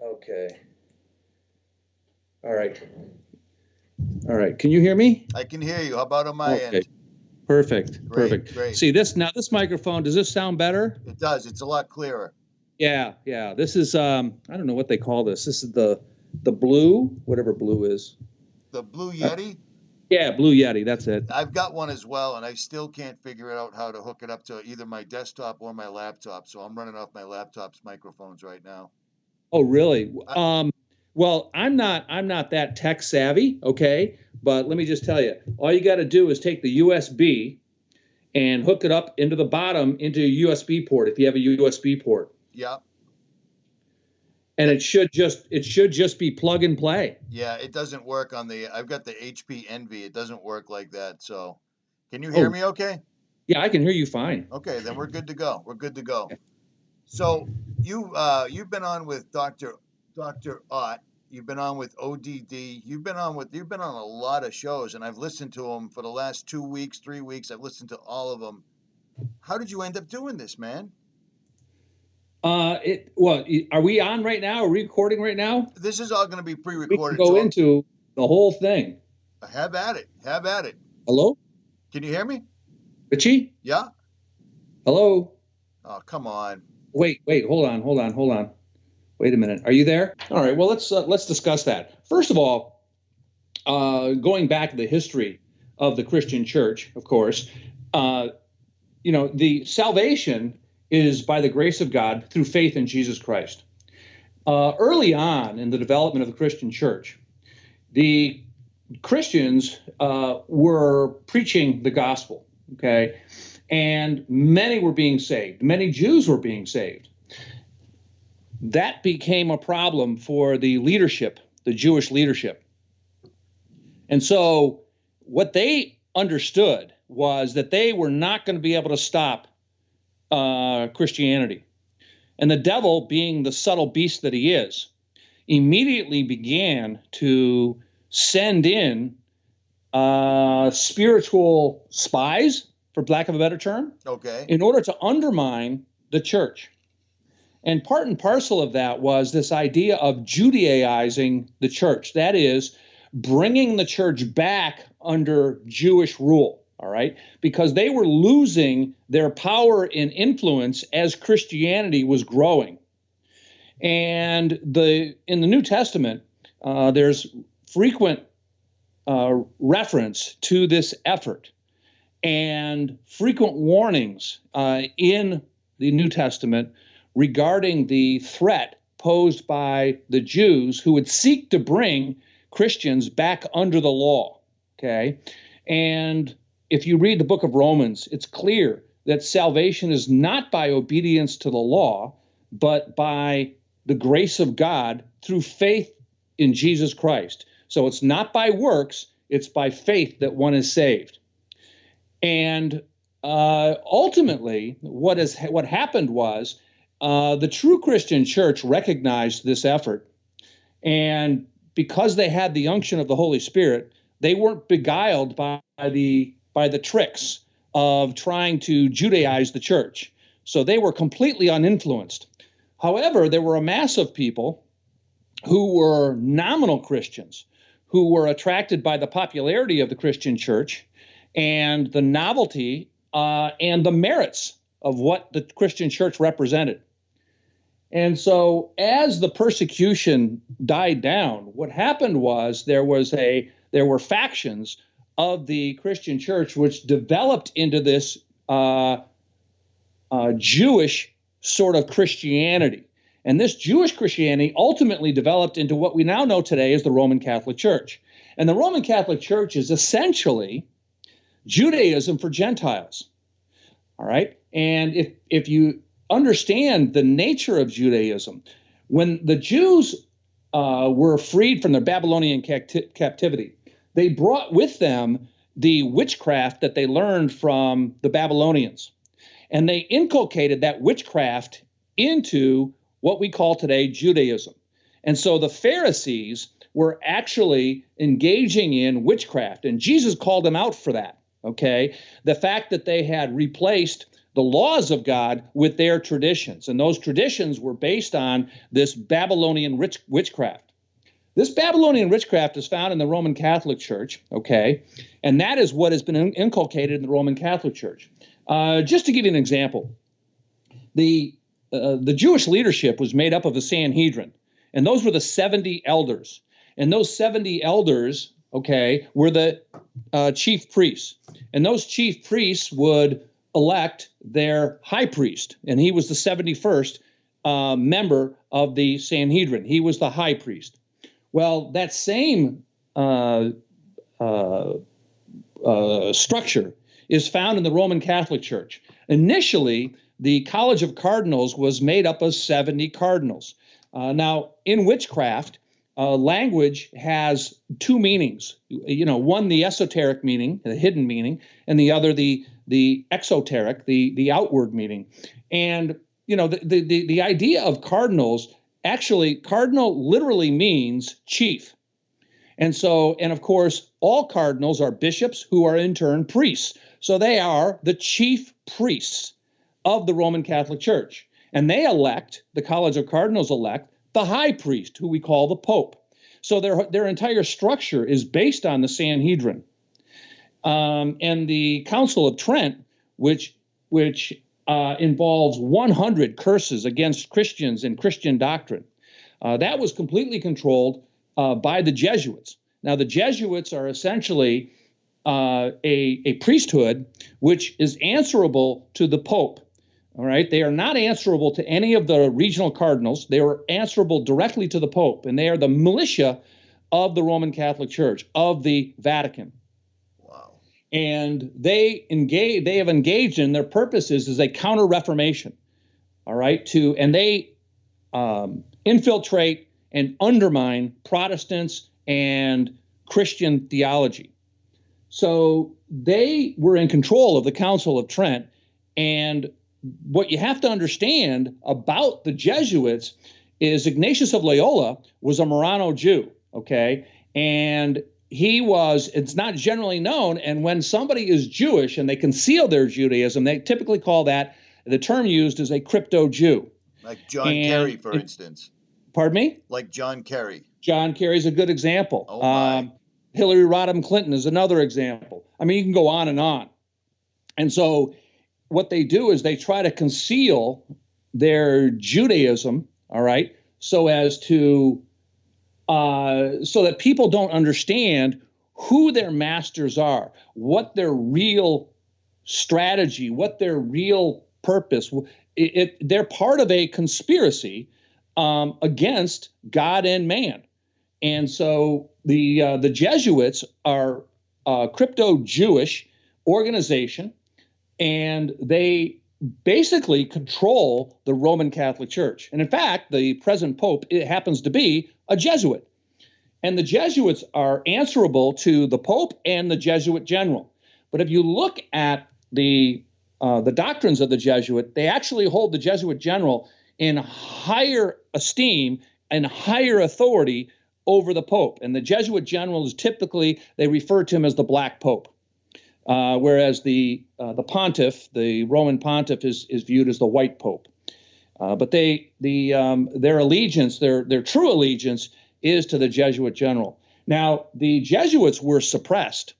Okay. All right. All right. Can you hear me? I can hear you. How about on my end? Perfect. Great, Perfect. great. See this microphone, does this sound better? It does. It's a lot clearer. Yeah. This is I don't know what they call this. This is the blue, whatever blue is. The Blue Yeti? Yeah, Blue Yeti, that's it. I've got one as well, and I still can't figure out how to hook it up to either my desktop or my laptop. So I'm running off my laptop's microphones right now. Oh, really? Well, I'm not that tech savvy, okay? But let me just tell you, all you got to do is take the USB and hook it up into the bottom into a USB port if you have a USB port. Yeah. And it should just be plug and play. Yeah, it doesn't work on the. I've got the HP Envy. It doesn't work like that. So, can you hear me? Okay. Yeah, I can hear you fine. Okay, then we're good to go. We're good to go. So you've been on with Dr. Ott. You've been on with ODD. You've been on a lot of shows, and I've listened to them for the last 2 weeks, 3 weeks. I've listened to all of them. How did you end up doing this, man? Are we on right now? Are we recording right now? This is all going to be pre-recorded. We can go into the whole thing. Have at it. Have at it. Hello? Can you hear me? Richie? Yeah? Hello? Oh, come on. Wait, hold on. Wait a minute. Are you there? All right, well, let's discuss that. First of all, going back to the history of the Christian church, of course, the salvation is by the grace of God through faith in Jesus Christ. Early on in the development of the Christian church, the Christians were preaching the gospel, okay? And many were being saved. Many Jews were being saved. That became a problem for the leadership, the Jewish leadership. And so what they understood was that they were not going to be able to stop Christianity. And the devil, being the subtle beast that he is, immediately began to send in spiritual spies, for lack of a better term, okay, in order to undermine the church. And part and parcel of that was this idea of Judaizing the church. That is, bringing the church back under Jewish rule, all right? Because they were losing their power and influence as Christianity was growing. And in the New Testament, there's frequent reference to this effort and frequent warnings in the New Testament regarding the threat posed by the Jews who would seek to bring Christians back under the law, okay? And if you read the book of Romans, it's clear that salvation is not by obedience to the law, but by the grace of God through faith in Jesus Christ. So it's not by works, it's by faith that one is saved. And ultimately, what happened was the true Christian church recognized this effort, and because they had the unction of the Holy Spirit, they weren't beguiled by the tricks of trying to Judaize the church. So they were completely uninfluenced. However, there were a mass of people who were nominal Christians, who were attracted by the popularity of the Christian church and the novelty and the merits of what the Christian church represented. And so as the persecution died down, what happened was there were factions of the Christian church which developed into this Jewish sort of Christianity. And this Jewish Christianity ultimately developed into what we now know today as the Roman Catholic Church. And the Roman Catholic Church is essentially Judaism for Gentiles. All right? And if you understand the nature of Judaism, when the Jews were freed from their Babylonian captivity, they brought with them the witchcraft that they learned from the Babylonians. And they inculcated that witchcraft into what we call today Judaism. And so the Pharisees were actually engaging in witchcraft, and Jesus called them out for that, okay? The fact that they had replaced the laws of God with their traditions. And those traditions were based on this Babylonian witchcraft. This Babylonian witchcraft is found in the Roman Catholic Church, okay? And that is what has been inculcated in the Roman Catholic Church. Just to give you an example, the Jewish leadership was made up of the Sanhedrin, and those were the 70 elders. And those 70 elders, okay, were the chief priests. And those chief priests would elect their high priest, and he was the 71st member of the Sanhedrin. He was the high priest. Well, that same structure is found in the Roman Catholic Church. Initially, the College of Cardinals was made up of 70 cardinals. Now, in witchcraft, language has two meanings. One, the esoteric meaning, the hidden meaning, and the other, the exoteric, the outward meaning. And, the idea of cardinals, actually, cardinal literally means chief. And of course, all cardinals are bishops who are in turn priests. So they are the chief priests of the Roman Catholic Church. And the College of Cardinals elect the high priest, who we call the Pope. So their entire structure is based on the Sanhedrin. And the Council of Trent, which involves 100 curses against Christians and Christian doctrine, that was completely controlled by the Jesuits. Now, the Jesuits are essentially a priesthood which is answerable to the Pope. All right, they are not answerable to any of the regional cardinals. They are answerable directly to the Pope, and they are the militia of the Roman Catholic Church, of the Vatican. Wow. And they have engaged in their purposes as a counter-reformation. All right, and they infiltrate and undermine Protestants and Christian theology. So they were in control of the Council of Trent, and what you have to understand about the Jesuits is Ignatius of Loyola was a Marrano Jew, okay? And it's not generally known, and when somebody is Jewish and they conceal their Judaism, they typically call that, the term used is a crypto-Jew. Like John Kerry, for instance. Pardon me? Like John Kerry. John Kerry's a good example. Oh, my. Hillary Rodham Clinton is another example. I mean, you can go on and on. And so what they do is they try to conceal their Judaism, all right, so that people don't understand who their masters are, what their real strategy, what their real purpose. They're part of a conspiracy against God and man. And so the Jesuits are a crypto-Jewish organization, and they basically control the Roman Catholic Church. And in fact, the present Pope, it happens to be a Jesuit. And the Jesuits are answerable to the Pope and the Jesuit general. But if you look at the doctrines of the Jesuit, they actually hold the Jesuit general in higher esteem and higher authority over the Pope. And the Jesuit general is typically, they refer to him as the Black Pope. Whereas the pontiff, the Roman pontiff, is viewed as the white pope. But their allegiance, their true allegiance, is to the Jesuit general. Now, the Jesuits were suppressed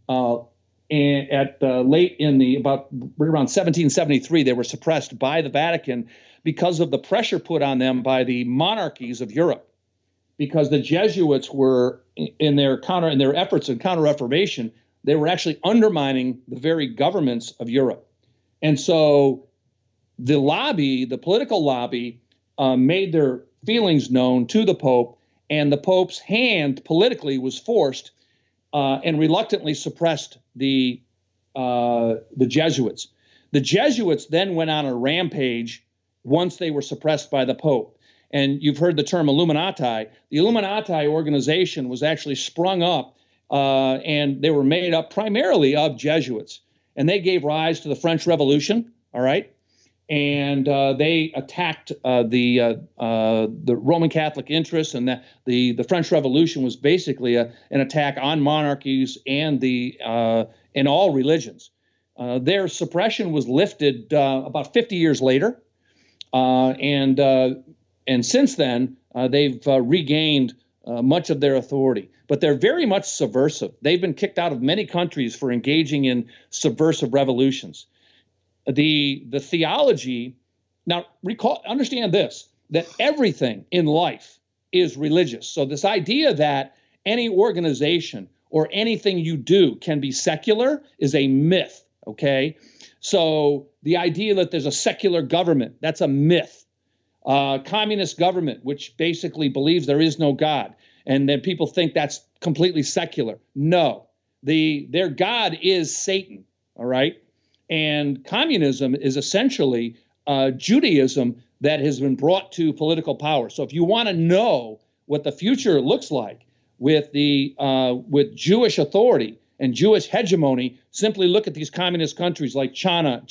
late in about around 1773. They were suppressed by the Vatican because of the pressure put on them by the monarchies of Europe. Because the Jesuits were in their efforts in counter-reformation, they were actually undermining the very governments of Europe. And so the political lobby, made their feelings known to the Pope, and the Pope's hand politically was forced and reluctantly suppressed the Jesuits. The Jesuits then went on a rampage once they were suppressed by the Pope. And you've heard the term Illuminati. The Illuminati organization was actually sprung up, and they were made up primarily of Jesuits. And they gave rise to the French Revolution, all right? And they attacked the Roman Catholic interests, and the French Revolution was basically an attack on monarchies and all religions. Their suppression was lifted about 50 years later, and since then they've regained much of their authority. But they're very much subversive. They've been kicked out of many countries for engaging in subversive revolutions. The theology, now understand this, that everything in life is religious. So this idea that any organization or anything you do can be secular is a myth, okay? So the idea that there's a secular government, that's a myth. Communist government, which basically believes there is no God, and then people think that's completely secular. No, their God is Satan, all right? And communism is essentially Judaism that has been brought to political power. So if you want to know what the future looks like with Jewish authority and Jewish hegemony, simply look at these communist countries like China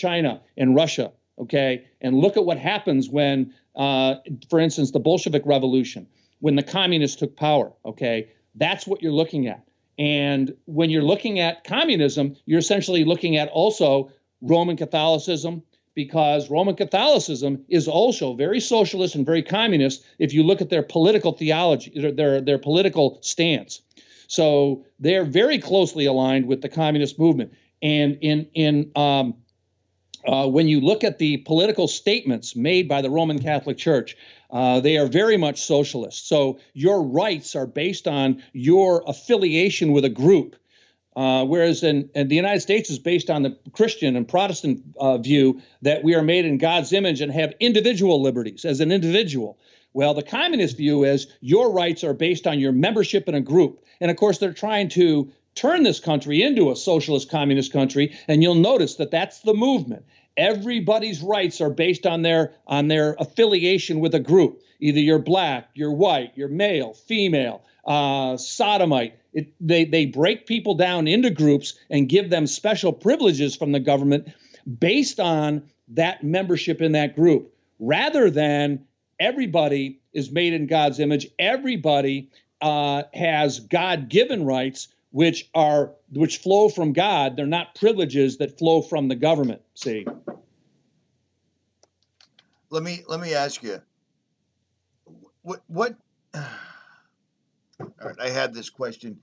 and Russia, okay? And look at what happens when, for instance, the Bolshevik Revolution, when the communists took power, okay? That's what you're looking at. And when you're looking at communism, you're essentially looking at also Roman Catholicism, because Roman Catholicism is also very socialist and very communist if you look at their political theology, their political stance. So they're very closely aligned with the communist movement. And when you look at the political statements made by the Roman Catholic Church, they are very much socialist. So your rights are based on your affiliation with a group. Whereas in the United States is based on the Christian and Protestant view that we are made in God's image and have individual liberties as an individual. Well, the communist view is your rights are based on your membership in a group. And of course, they're trying to turn this country into a socialist communist country. And you'll notice that that's the movement. Everybody's rights are based on their affiliation with a group. Either you're black, you're white, you're male, female, sodomite. They break people down into groups and give them special privileges from the government based on that membership in that group, rather than everybody is made in God's image. Everybody has God-given rights, which flow from God. They're not privileges that flow from the government. See. Let me ask you. What? All right, I had this question.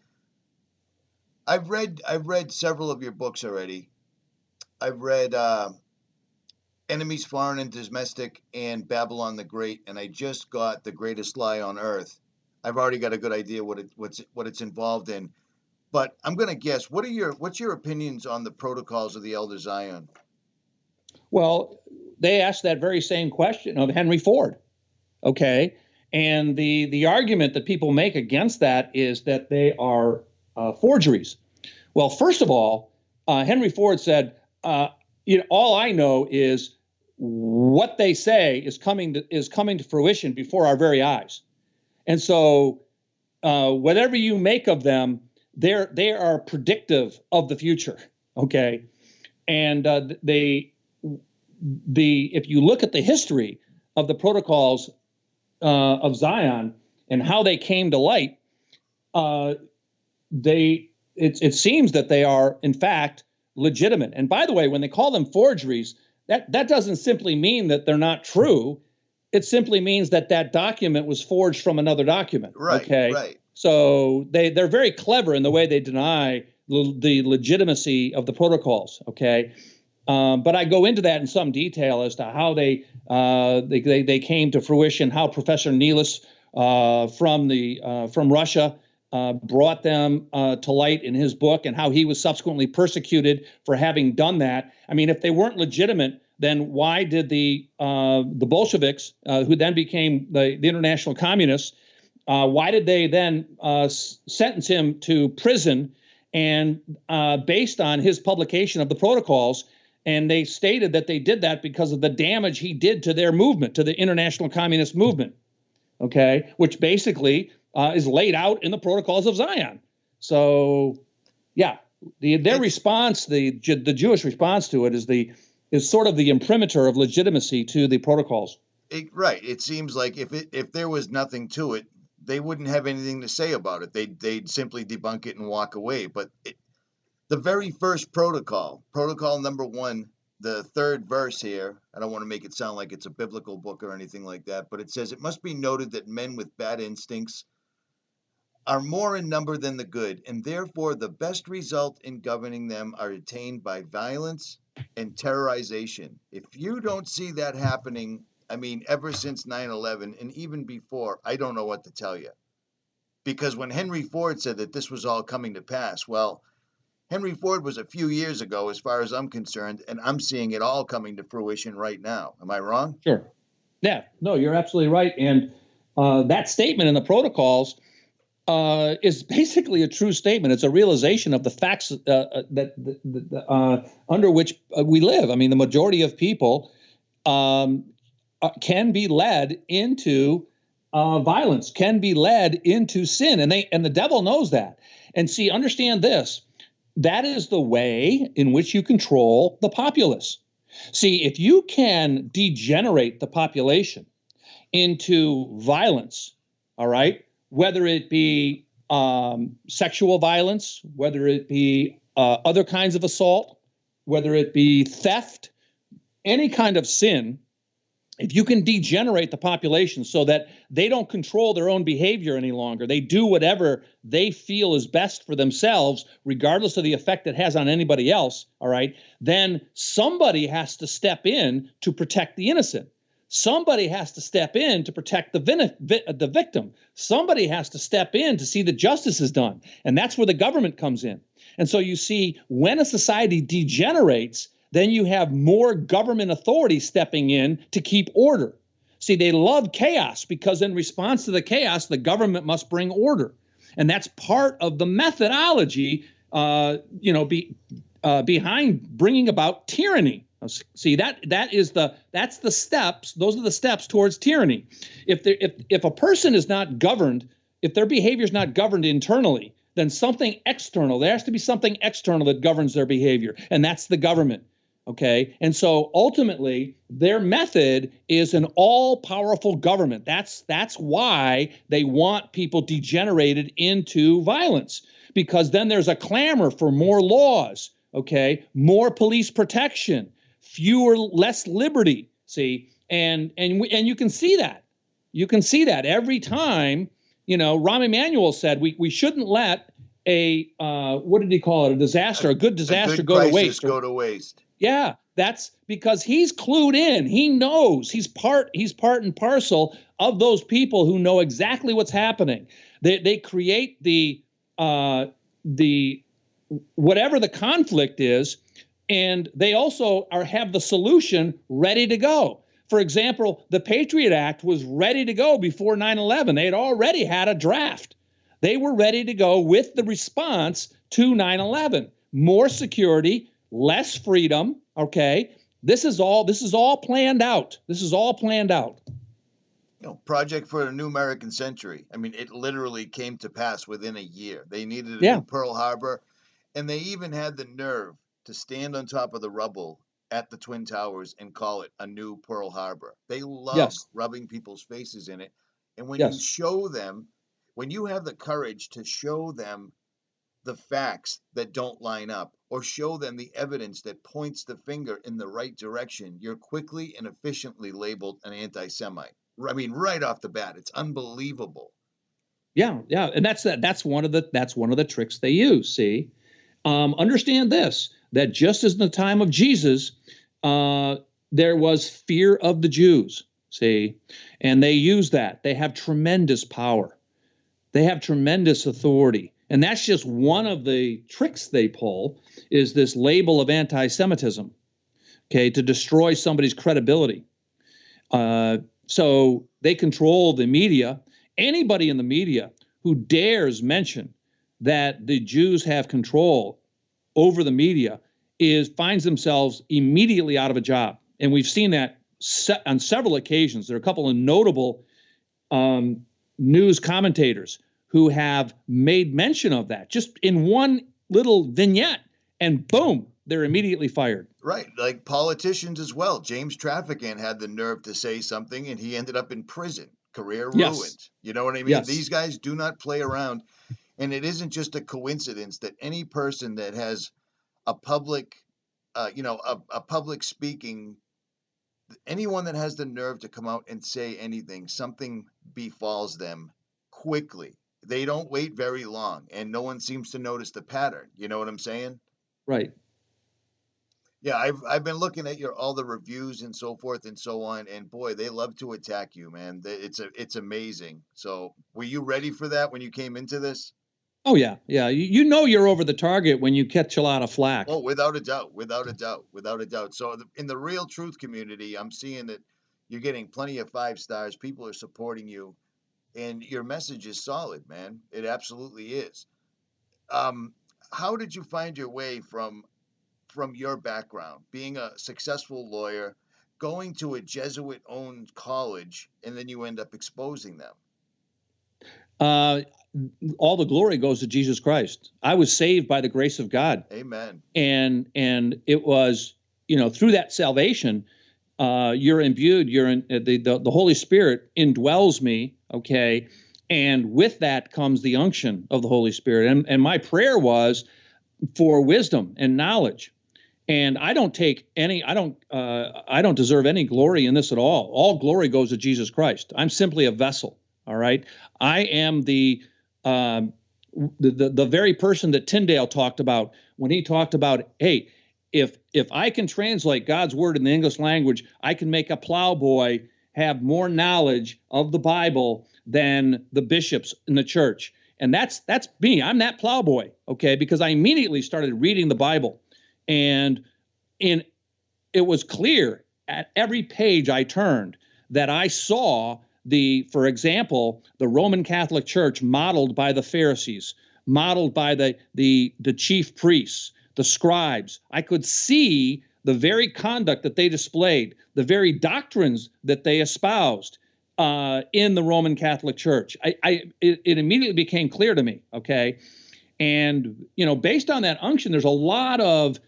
I've read several of your books already. I've read Enemies Foreign and Domestic and Babylon the Great, and I just got The Greatest Lie on Earth. I've already got a good idea what it's involved in, but I'm going to guess. What's your opinions on the Protocols of the Elder Zion? Well, they asked that very same question of Henry Ford. Okay. And the argument that people make against that is that they are forgeries. Well, first of all, Henry Ford said, all I know is what they say is coming to fruition before our very eyes. And so whatever you make of them, they are predictive of the future. Okay. And if you look at the history of the Protocols of Zion and how they came to light, it seems that they are in fact legitimate. And by the way, when they call them forgeries, that doesn't simply mean that they're not true. It simply means that document was forged from another document. Right. Okay. Right. So they're very clever in the way they deny the legitimacy of the protocols. Okay. But I go into that in some detail as to how they came to fruition, how Professor Neelis from Russia brought them to light in his book, and how he was subsequently persecuted for having done that. I mean, if they weren't legitimate, then why did the Bolsheviks, who then became the International Communists, why did they then sentence him to prison, and based on his publication of the protocols? And they stated that they did that because of the damage he did to their movement, to the International Communist Movement, okay, which basically is laid out in the Protocols of Zion. So, yeah, their response, the Jewish response to it is sort of the imprimatur of legitimacy to the protocols. Right. It seems like if there was nothing to it, they wouldn't have anything to say about it. They'd simply debunk it and walk away. But The very first protocol number 1, the 3rd verse here, I don't want to make it sound like it's a biblical book or anything like that, but it says, it must be noted that men with bad instincts are more in number than the good, and therefore the best result in governing them are attained by violence and terrorization. If you don't see that happening, I mean, ever since 9/11 and even before, I don't know what to tell you. Because when Henry Ford said that this was all coming to pass, well, Henry Ford was a few years ago, as far as I'm concerned, and I'm seeing it all coming to fruition right now. Am I wrong? Sure. Yeah, no, you're absolutely right. And that statement in the protocols is basically a true statement. It's a realization of the facts under which we live. I mean, the majority of people can be led into violence, can be led into sin, and the devil knows that. And see, understand this. That is the way in which you control the populace. See, if you can degenerate the population into violence, all right, whether it be sexual violence, whether it be other kinds of assault, whether it be theft, any kind of sin, if you can degenerate the population so that they don't control their own behavior any longer, they do whatever they feel is best for themselves, regardless of the effect it has on anybody else, all right, then somebody has to step in to protect the innocent. Somebody has to step in to protect the victim. Somebody has to step in to see that justice is done. And that's where the government comes in. And so you see, when a society degenerates, then you have more government authority stepping in to keep order. See, they love chaos because in response to the chaos, the government must bring order. And that's part of the methodology, behind bringing about tyranny. See, that's the steps. Those are the steps towards tyranny. If a person is not governed, if their behavior is not governed internally, then something external, there has to be something external that governs their behavior, and that's the government. Okay, and so ultimately, their method is an all-powerful government. That's why they want people degenerated into violence, because then there's a clamor for more laws. Okay, more police protection, less liberty. See, and you can see that. You can see that every time. Rahm said we shouldn't let a what did he call it? A disaster, a good disaster go to waste. Go to waste. Yeah, that's because he's clued in. He knows he's part and parcel of those people who know exactly what's happening. They create the whatever the conflict is, and they also have the solution ready to go. For example, the Patriot Act was ready to go before 9/11. They had already had a draft. They were ready to go with the response to 9/11. More security, less freedom. Okay, this is all planned out. This is all planned out. Project for a new American century. I mean, it literally came to pass within a year. They needed a new Pearl Harbor, and they even had the nerve to stand on top of the rubble at the Twin Towers and call it a new Pearl Harbor. They love rubbing people's faces in it. And when you show them, when you have the courage to show them the facts that don't line up, or show them the evidence that points the finger in the right direction, you're quickly and efficiently labeled an anti-Semite. I mean, right off the bat, it's unbelievable. Yeah, and that's one of the tricks they use. See, understand this: that just as in the time of Jesus, there was fear of the Jews. See, and they use that. They have tremendous power. They have tremendous authority. And that's just one of the tricks they pull, is this label of anti-Semitism, okay, to destroy somebody's credibility. So they control the media. Anybody in the media who dares mention that the Jews have control over the media finds themselves immediately out of a job. And we've seen that on several occasions. There are a couple of notable news commentators who have made mention of that just in one little vignette, and boom, they're immediately fired. Right, like politicians as well. James Traficant had the nerve to say something, and he ended up in prison, career ruined. You know what I mean? Yes. These guys do not play around, and it isn't just a coincidence that any person that has a public, a public speaking. Anyone that has the nerve to come out and say anything, something befalls them quickly. They don't wait very long, and no one seems to notice the pattern. You know what I'm saying? Right. Yeah, I've been looking at all the reviews and so forth and so on, and boy, they love to attack you, man. It's amazing. So, were you ready for that when you came into this? Oh yeah, yeah. You know you're over the target when you catch a lot of flack. Oh, without a doubt, without a doubt, without a doubt. So, in the real truth community, I'm seeing that you're getting plenty of 5 stars. People are supporting you, and your message is solid, man. It absolutely is. How did you find your way from your background, being a successful lawyer, going to a Jesuit-owned college, and then you end up exposing them? All the glory goes to Jesus Christ. I was saved by the grace of God. Amen. And it was, through that salvation, you're imbued. The Holy Spirit indwells me. Okay, and with that comes the unction of the Holy Spirit. And my prayer was for wisdom and knowledge. And I don't deserve any glory in this at all. All glory goes to Jesus Christ. I'm simply a vessel. All right. I am the very person that Tyndale talked about when he talked about, hey, if I can translate God's word in the English language, I can make a plowboy have more knowledge of the Bible than the bishops in the church. And that's me. I'm that plowboy. Okay. Because I immediately started reading the Bible. And it was clear at every page I turned that I saw for example, the Roman Catholic Church modeled by the Pharisees, modeled by the chief priests, the scribes. I could see the very conduct that they displayed, the very doctrines that they espoused in the Roman Catholic Church. It immediately became clear to me. Okay. And, based on that unction, there's a lot of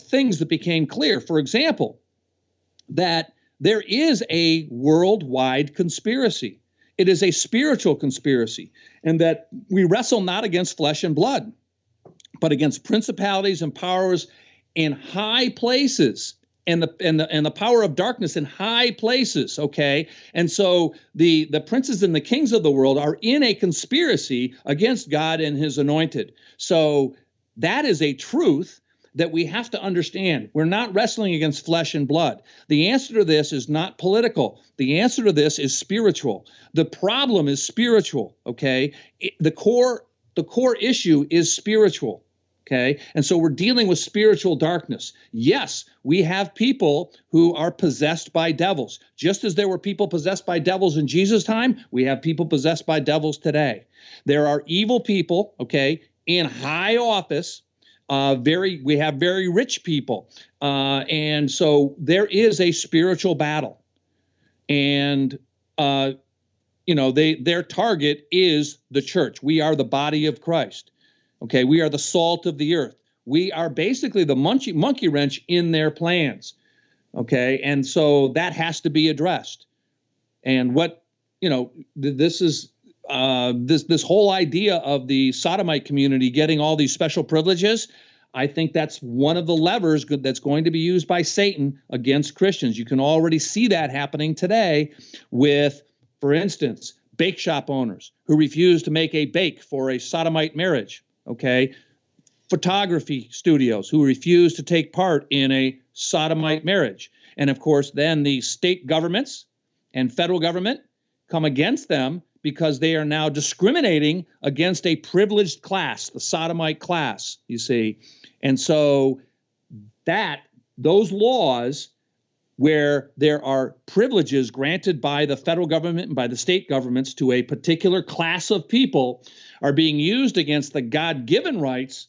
things that became clear. For example, that there is a worldwide conspiracy. It is a spiritual conspiracy, and that we wrestle not against flesh and blood, but against principalities and powers in high places, and the power of darkness in high places. Okay, and so the princes and the kings of the world are in a conspiracy against God and His anointed. So that is a truth that we have to understand. We're not wrestling against flesh and blood. The answer to this is not political. The answer to this is spiritual. The problem is spiritual, okay? The core issue is spiritual, okay? And so we're dealing with spiritual darkness. Yes, we have people who are possessed by devils. Just as there were people possessed by devils in Jesus' time, we have people possessed by devils today. There are evil people, okay, in high office. We have very rich people. And so there is a spiritual battle. And, their target is the church. We are the body of Christ. Okay, we are the salt of the earth. We are basically the monkey wrench in their plans. Okay, and so that has to be addressed. And this is this whole idea of the sodomite community getting all these special privileges. I think that's one of the levers that's going to be used by Satan against Christians. You can already see that happening today with, for instance, bake shop owners who refuse to make a bake for a sodomite marriage. Okay, photography studios who refuse to take part in a sodomite marriage. And of course, then the state governments and federal government come against them because they are now discriminating against a privileged class, the sodomite class, you see. And so those laws where there are privileges granted by the federal government and by the state governments to a particular class of people are being used against the God-given rights,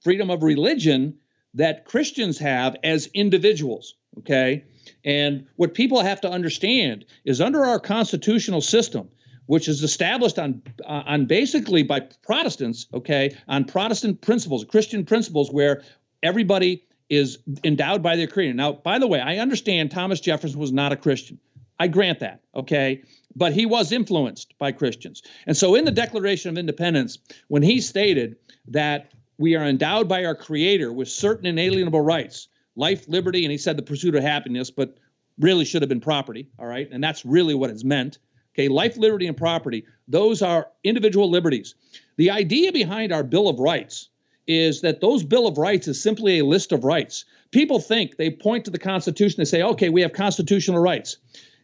freedom of religion that Christians have as individuals, okay? And what people have to understand is under our constitutional system, which is established on basically by Protestants, okay, on Protestant principles, Christian principles, where everybody is endowed by their Creator. Now, by the way, I understand Thomas Jefferson was not a Christian. I grant that, okay, but he was influenced by Christians. And so in the Declaration of Independence, when he stated that we are endowed by our Creator with certain inalienable rights, life, liberty, and he said the pursuit of happiness, but really should have been property, all right? And that's really what it's meant. Okay, life, liberty, and property, those are individual liberties. The idea behind our Bill of Rights is that those Bill of Rights is simply a list of rights. People think, they point to the Constitution, they say, okay, we have constitutional rights.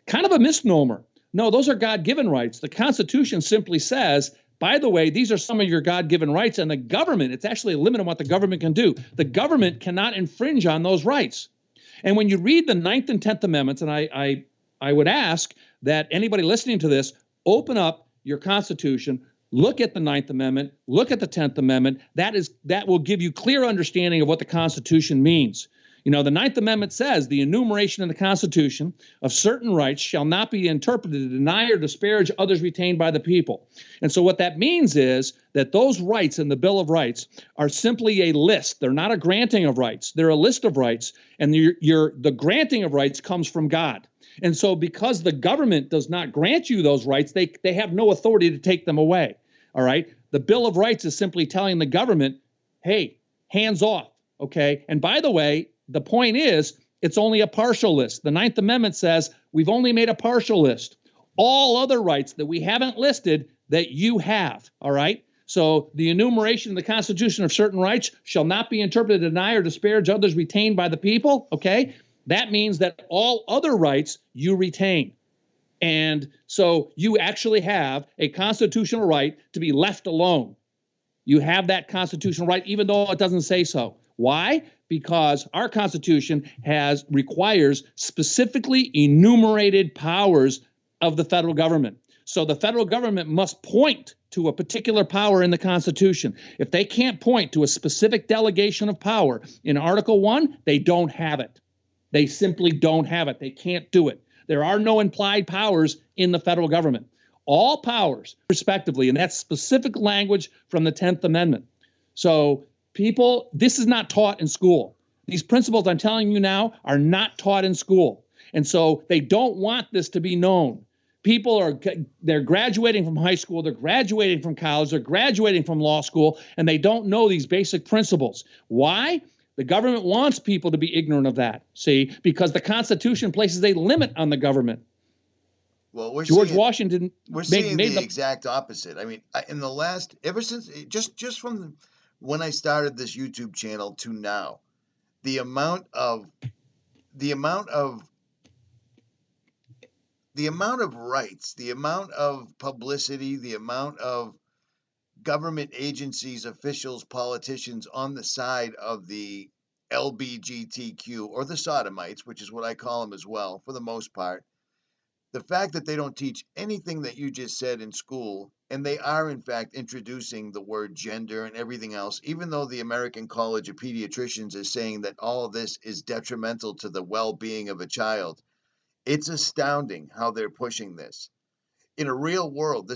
Kind of a misnomer. No, those are God-given rights. The Constitution simply says, by the way, these are some of your God-given rights, and the government, it's actually a limit on what the government can do. The government cannot infringe on those rights. And when you read the 9th and 10th Amendments, and I would ask that anybody listening to this, open up your Constitution, look at the 9th Amendment, look at the 10th Amendment. That will give you clear understanding of what the Constitution means. You know, the 9th Amendment says the enumeration in the Constitution of certain rights shall not be interpreted to deny or disparage others retained by the people. And so what that means is that those rights in the Bill of Rights are simply a list. They're not a granting of rights. They're a list of rights. And the granting of rights comes from God. And so because the government does not grant you those rights, they have no authority to take them away. All right? The Bill of Rights is simply telling the government, hey, hands off. Okay? And by the way, the point is, it's only a partial list. The 9th Amendment says we've only made a partial list. All other rights that we haven't listed that you have, all right? So the enumeration in the Constitution of certain rights shall not be interpreted to deny or disparage others retained by the people, okay? That means that all other rights you retain. And so you actually have a constitutional right to be left alone. You have that constitutional right, even though it doesn't say so. Why? Because our Constitution requires specifically enumerated powers of the federal government. So the federal government must point to a particular power in the Constitution. If they can't point to a specific delegation of power in Article 1, they don't have it. They simply don't have it. They can't do it. There are no implied powers in the federal government. All powers, respectively, and that's specific language from the 10th Amendment. So people, this is not taught in school. These principles I'm telling you now are not taught in school. And so they don't want this to be known. People they're graduating from high school, they're graduating from college, they're graduating from law school, and they don't know these basic principles. Why? The government wants people to be ignorant of that, see, because the Constitution places a limit on the government. Well, George Washington made the exact opposite. I mean, in the last, ever since, just from when I started this YouTube channel to now, the amount of rights, the amount of publicity, the amount of government agencies, officials, politicians on the side of the LGBTQ or the sodomites, which is what I call them as well, for the most part. The fact that they don't teach anything that you just said in school, and they are, in fact, introducing the word gender and everything else, even though the American College of Pediatricians is saying that all of this is detrimental to the well-being of a child. It's astounding how they're pushing this. In a real world,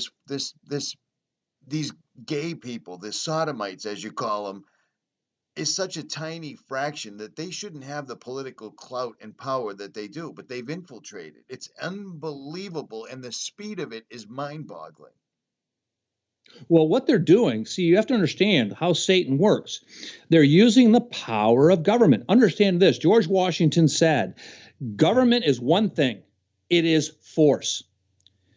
these gay people, the sodomites, as you call them, is such a tiny fraction that they shouldn't have the political clout and power that they do, but they've infiltrated. It's unbelievable, and the speed of it is mind-boggling. Well, what they're doing, see, you have to understand how Satan works. They're using the power of government. Understand this. George Washington said, government is one thing. It is force.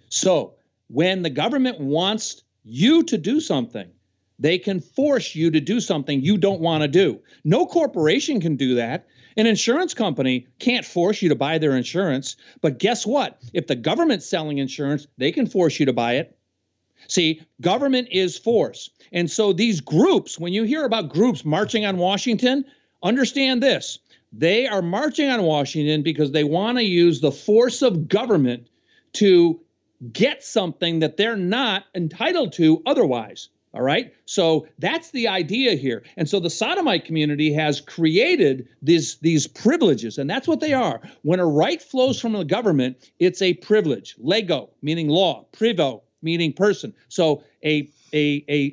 So when the government wants you to do something, they can force you to do something you don't want to do. No corporation can do that. An insurance company can't force you to buy their insurance. But guess what? If the government's selling insurance, they can force you to buy it. See, government is force. And so these groups, when you hear about groups marching on Washington, understand this. They are marching on Washington because they want to use the force of government to get something that they're not entitled to otherwise. All right. So that's the idea here. And so the sodomite community has created these privileges, and that's what they are. When a right flows from the government, it's a privilege. Lego, meaning law. Privo, meaning person. So a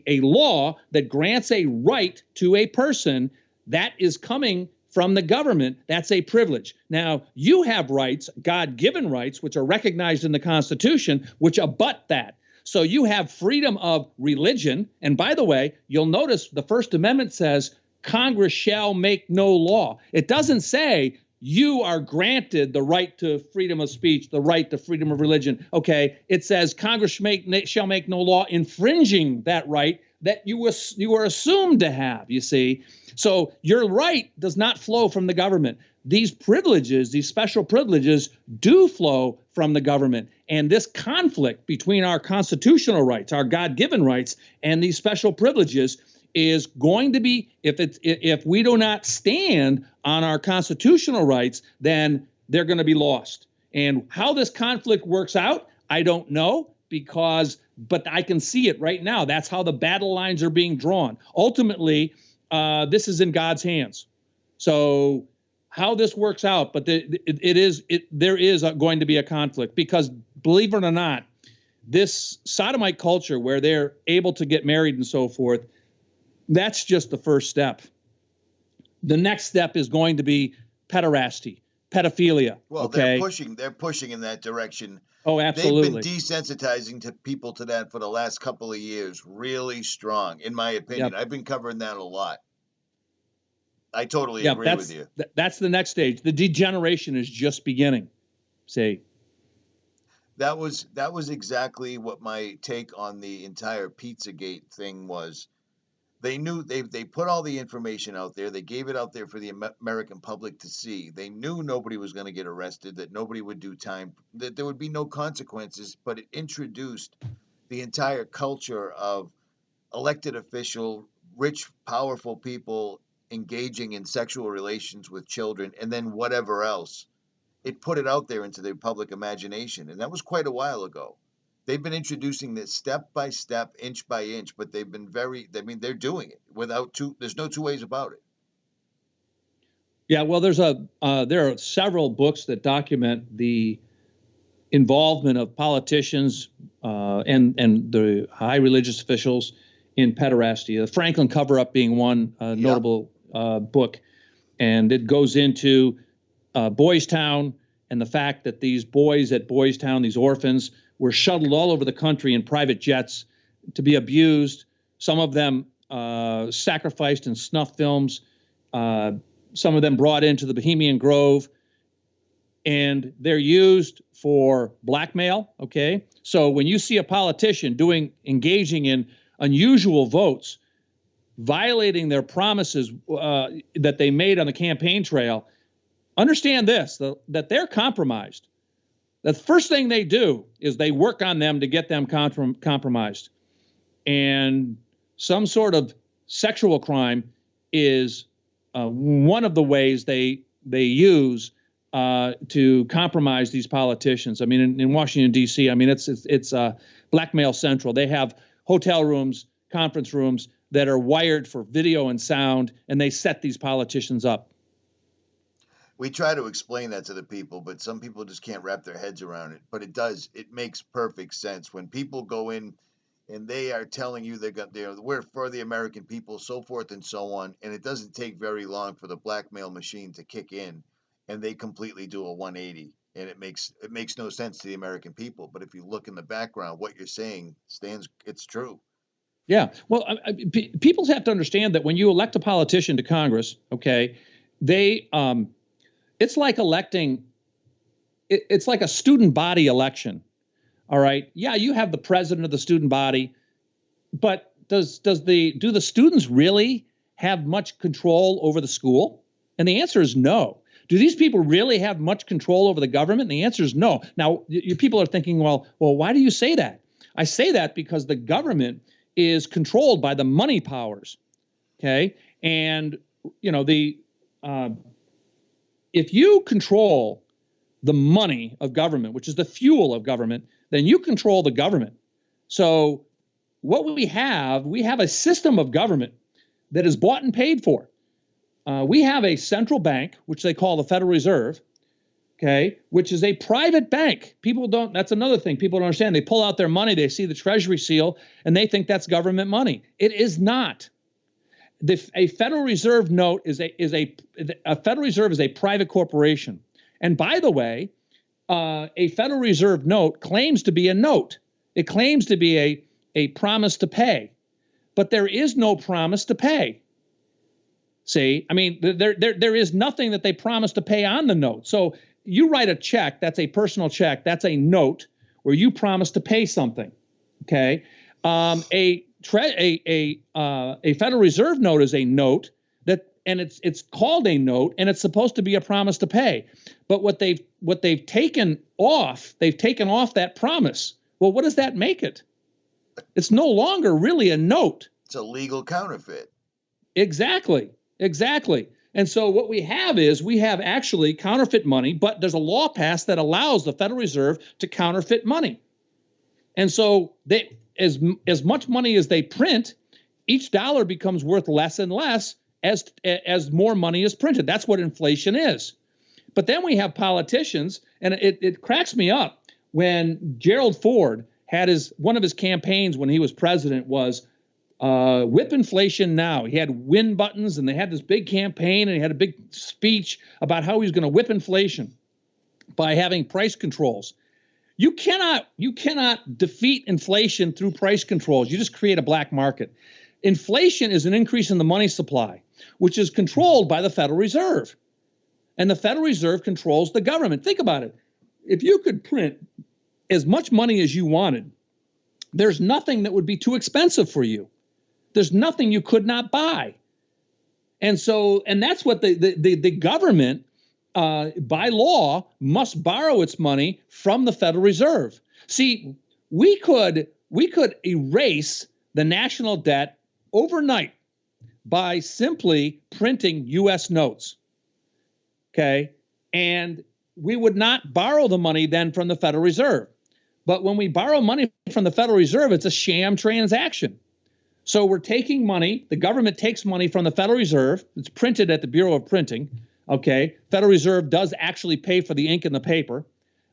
law that grants a right to a person that is coming from the government, that's a privilege. Now, you have rights, God-given rights, which are recognized in the Constitution, which abut that. So you have freedom of religion. And by the way, you'll notice the First Amendment says Congress shall make no law. It doesn't say you are granted the right to freedom of speech, the right to freedom of religion. Okay, it says Congress shall make no law infringing that right that you are assumed to have, you see. So your right does not flow from the government. These privileges, these special privileges, do flow from the government. And this conflict between our constitutional rights, our God-given rights, and these special privileges is going to be, if we do not stand on our constitutional rights, then they're going to be lost. And how this conflict works out, I don't know, but I can see it right now. That's how the battle lines are being drawn. Ultimately, this is in God's hands. So how this works out, but there is going to be a conflict, because believe it or not, this sodomite culture where they're able to get married and so forth, that's just the first step. The next step is going to be pederasty, pedophilia. Well, okay? they're pushing in that direction. Oh, absolutely. They've been desensitizing people to that for the last couple of years, really strong, in my opinion. Yep. I've been covering that a lot. I totally agree with you. That's the next stage. The degeneration is just beginning. See. That was exactly what my take on the entire Pizzagate thing was. They knew they put all the information out there. They gave it out there for the American public to see. They knew nobody was going to get arrested, that nobody would do time, that there would be no consequences, but it introduced the entire culture of elected official, rich, powerful people engaging in sexual relations with children, and then whatever else. It put it out there into the public imagination, and that was quite a while ago. They've been introducing this step by step, inch by inch, but they've been they're doing it there's no two ways about it. Yeah, well, there are several books that document the involvement of politicians and the high religious officials in pederasty. The Franklin cover-up being one notable book, and it goes into Boys Town and the fact that these boys at Boys Town, these orphans, were shuttled all over the country in private jets to be abused. Some of them sacrificed in snuff films. Some of them brought into the Bohemian Grove. And they're used for blackmail, okay? So when you see a politician engaging in unusual votes, violating their promises that they made on the campaign trail, understand this, that they're compromised. The first thing they do is they work on them to get them compromised. And some sort of sexual crime is one of the ways they use to compromise these politicians. I mean, in Washington, D.C., I mean, it's blackmail central. They have hotel rooms, conference rooms that are wired for video and sound, and they set these politicians up. We try to explain that to the people, but some people just can't wrap their heads around it. But it makes perfect sense. When people go in and they are telling you we're for the American people, so forth and so on, and it doesn't take very long for the blackmail machine to kick in, and they completely do a 180, and it makes no sense to the American people. But if you look in the background, what you're saying it's true. Yeah. Well, people have to understand that when you elect a politician to Congress, okay, it's like electing, it's like a student body election. All right. Yeah, you have the president of the student body, but do the students really have much control over the school? And the answer is no. Do these people really have much control over the government? And the answer is no. Now, your people are thinking, well, why do you say that? I say that because the government is controlled by the money powers. Okay. And, if you control the money of government, which is the fuel of government, then you control the government. So what we have a system of government that is bought and paid for. We have a central bank, which they call the Federal Reserve, okay, which is a private bank. That's another thing people don't understand. They pull out their money, they see the Treasury seal, and they think that's government money. It is not. A Federal Reserve note is a Federal Reserve is a private corporation. And by the way, a Federal Reserve note claims to be a note. It claims to be a promise to pay, but there is no promise to pay. See, I mean, there is nothing that they promise to pay on the note. So you write a check, that's a personal check, that's a note where you promise to pay something. Okay, a Federal Reserve note is a note and it's called a note, and it's supposed to be a promise to pay. But what they've taken off that promise. Well, what does that make it? It's no longer really a note. It's a legal counterfeit. Exactly. And so what we have actually counterfeit money, but there's a law passed that allows the Federal Reserve to counterfeit money. And so as much money as they print, each dollar becomes worth less and less as more money is printed. That's what inflation is. But then we have politicians, and it cracks me up when Gerald Ford had one of his campaigns when he was president was whip inflation now. He had win buttons, and they had this big campaign, and he had a big speech about how he was going to whip inflation by having price controls. You cannot defeat inflation through price controls. You just create a black market. Inflation is an increase in the money supply, which is controlled by the Federal Reserve. And the Federal Reserve controls the government. Think about it. If you could print as much money as you wanted, there's nothing that would be too expensive for you. There's nothing you could not buy. And that's what the government, by law, must borrow its money from the Federal Reserve. See, we could erase the national debt overnight by simply printing U.S. notes. Okay, and we would not borrow the money then from the Federal Reserve. But when we borrow money from the Federal Reserve, it's a sham transaction. So we're taking money, the government takes money from the Federal Reserve, it's printed at the Bureau of Printing, okay? Federal Reserve does actually pay for the ink and the paper,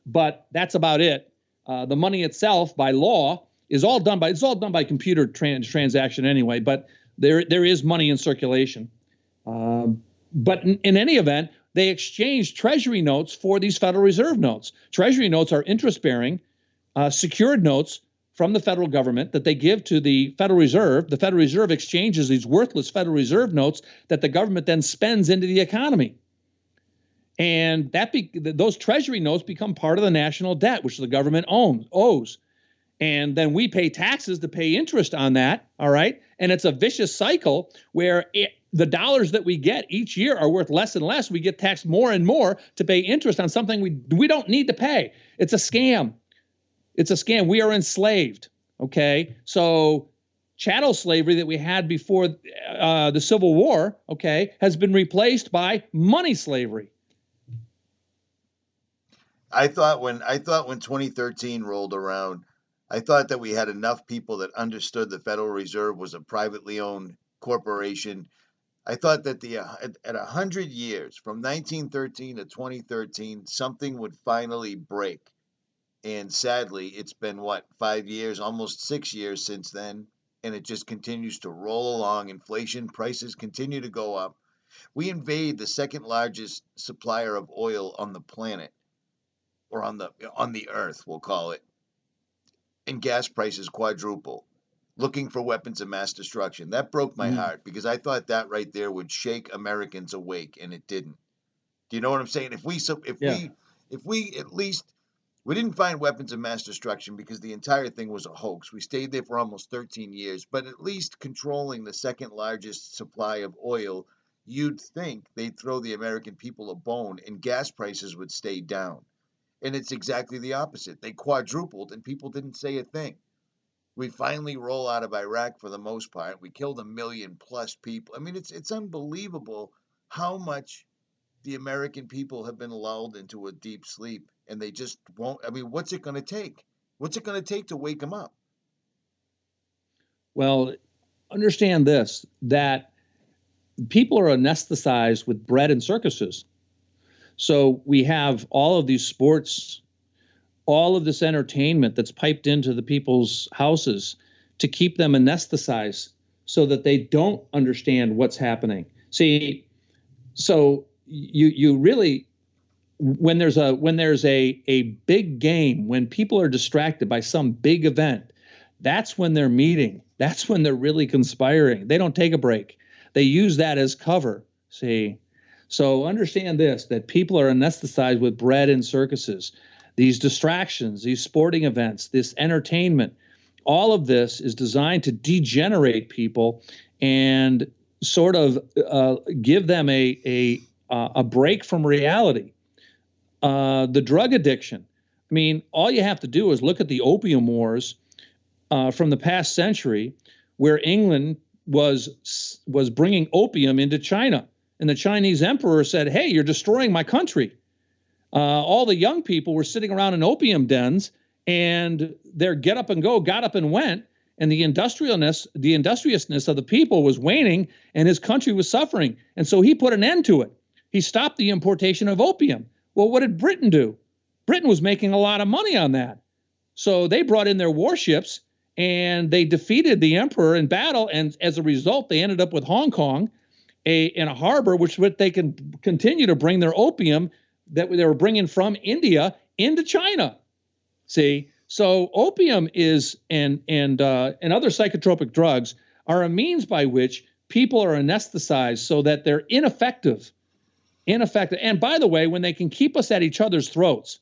but that's about it. The money itself, by law, is all done by computer transaction anyway, but there is money in circulation. But in any event, they exchange Treasury notes for these Federal Reserve notes. Treasury notes are interest-bearing, secured notes from the federal government that they give to the Federal Reserve. The Federal Reserve exchanges these worthless Federal Reserve notes that the government then spends into the economy. And those Treasury notes become part of the national debt, which the government owes. And then we pay taxes to pay interest on that, all right? And it's a vicious cycle where the dollars that we get each year are worth less and less. We get taxed more and more to pay interest on something we don't need to pay. It's a scam. It's a scam. We are enslaved, okay? So chattel slavery that we had before the Civil War, okay, has been replaced by money slavery. I thought when 2013 rolled around, I thought that we had enough people that understood the Federal Reserve was a privately owned corporation. I thought that at 100 years, from 1913 to 2013, something would finally break. And sadly, it's been, 5 years, almost 6 years since then, and it just continues to roll along. Inflation, prices continue to go up. We invade the second largest supplier of oil on the planet, or on the earth, we'll call it. And gas prices quadruple, looking for weapons of mass destruction. That broke my heart, because I thought that right there would shake Americans awake, and it didn't. Do you know what I'm saying? If we at least, we didn't find weapons of mass destruction because the entire thing was a hoax. We stayed there for almost 13 years, but at least controlling the second largest supply of oil, you'd think they'd throw the American people a bone and gas prices would stay down. And it's exactly the opposite. They quadrupled and people didn't say a thing. We finally roll out of Iraq for the most part. We killed 1 million plus people. I mean, it's unbelievable how much the American people have been lulled into a deep sleep, and they just won't. I mean, what's it going to take? What's it going to take to wake them up? Well, understand this, that people are anesthetized with bread and circuses. So we have all of these sports, all of this entertainment that's piped into the people's houses to keep them anesthetized so that they don't understand what's happening. See, so you really, when there's a big game, when people are distracted by some big event, that's when they're meeting. That's when they're really conspiring. They don't take a break. They use that as cover. See, so understand this, that people are anesthetized with bread and circuses, these distractions, these sporting events, this entertainment. All of this is designed to degenerate people and sort of give them a break from reality. The drug addiction. I mean, all you have to do is look at the opium wars from the past century, where England was bringing opium into China, and the Chinese emperor said, "Hey, you're destroying my country." All the young people were sitting around in opium dens, and their get up and go got up and went, and the industriousness of the people was waning, and his country was suffering. And so he put an end to it. He stopped the importation of opium. Well, what did Britain do? Britain was making a lot of money on that. So they brought in their warships, and they defeated the emperor in battle, and as a result, they ended up with Hong Kong, in a harbor, which they can continue to bring their opium that they were bringing from India into China. See, so opium is and other psychotropic drugs are a means by which people are anesthetized so that they're ineffective. And by the way, when they can keep us at each other's throats,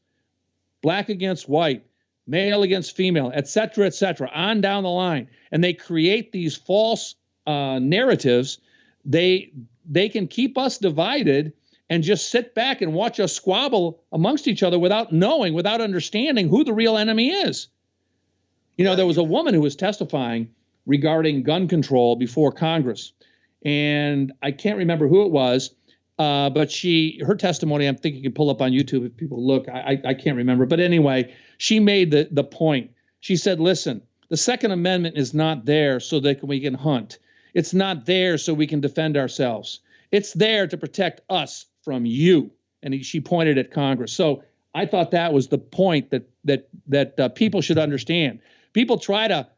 black against white, male against female, et cetera, on down the line, and they create these false narratives, they can keep us divided and just sit back and watch us squabble amongst each other without knowing, without understanding who the real enemy is. You know, there was a woman who was testifying regarding gun control before Congress, and I can't remember who it was, but her testimony, I think you can pull up on YouTube if people look. I can't remember. But anyway, she made the point. She said, listen, the Second Amendment is not there so that we can hunt. It's not there so we can defend ourselves. It's there to protect us from you. And she pointed at Congress. So I thought that was the point that people should understand. People try to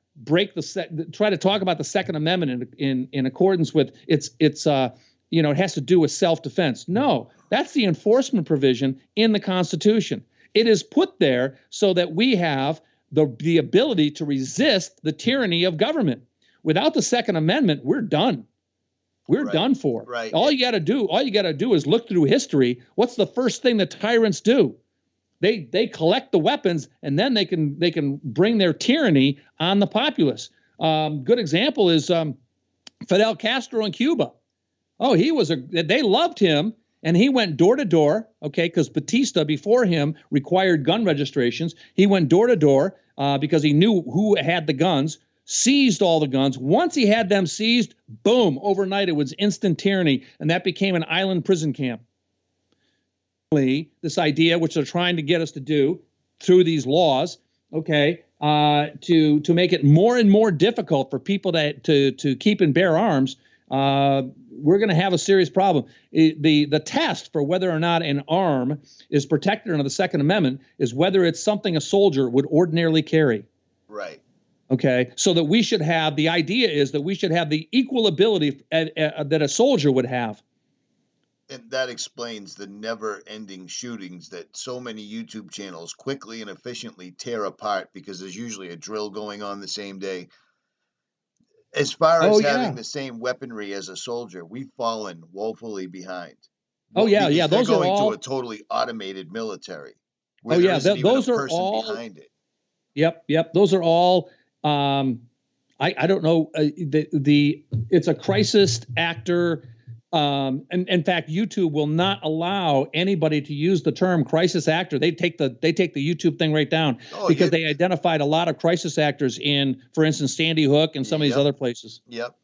try to talk about the Second Amendment in accordance with its it has to do with self-defense. No, that's the enforcement provision in the Constitution. It is put there so that we have the ability to resist the tyranny of government. Without the Second Amendment, we're done. We're done for. Right. All you got to do is look through history. What's the first thing that tyrants do? They collect the weapons, and then they can bring their tyranny on the populace. Good example is Fidel Castro in Cuba. Oh, they loved him, and he went door to door, okay, because Batista before him required gun registrations. He went door to door because he knew who had the guns, seized all the guns. Once he had them seized, boom, overnight it was instant tyranny, and that became an island prison camp. This idea, which they're trying to get us to do through these laws, okay, to make it more and more difficult for people to keep and bear arms, we're going to have a serious problem. The test for whether or not an arm is protected under the Second Amendment is whether it's something a soldier would ordinarily carry. Right. Okay, so that we should have, the idea is that we should have the equal ability that a soldier would have. And that explains the never-ending shootings that so many YouTube channels quickly and efficiently tear apart because there's usually a drill going on the same day. As far as having the same weaponry as a soldier, we've fallen woefully behind. Those they're going are all to a totally automated military. Those are all behind it. Yep. Those are all. I don't know. It's a crisis actor. And in fact, YouTube will not allow anybody to use the term crisis actor. They take the YouTube thing right down because they identified a lot of crisis actors in, for instance, Sandy Hook and some of these other places. Yep.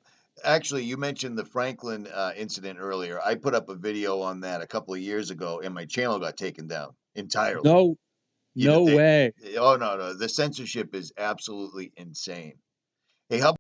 Actually, you mentioned the Franklin incident earlier. I put up a video on that a couple of years ago, and my channel got taken down entirely. No way. Oh, no. The censorship is absolutely insane. Hey, how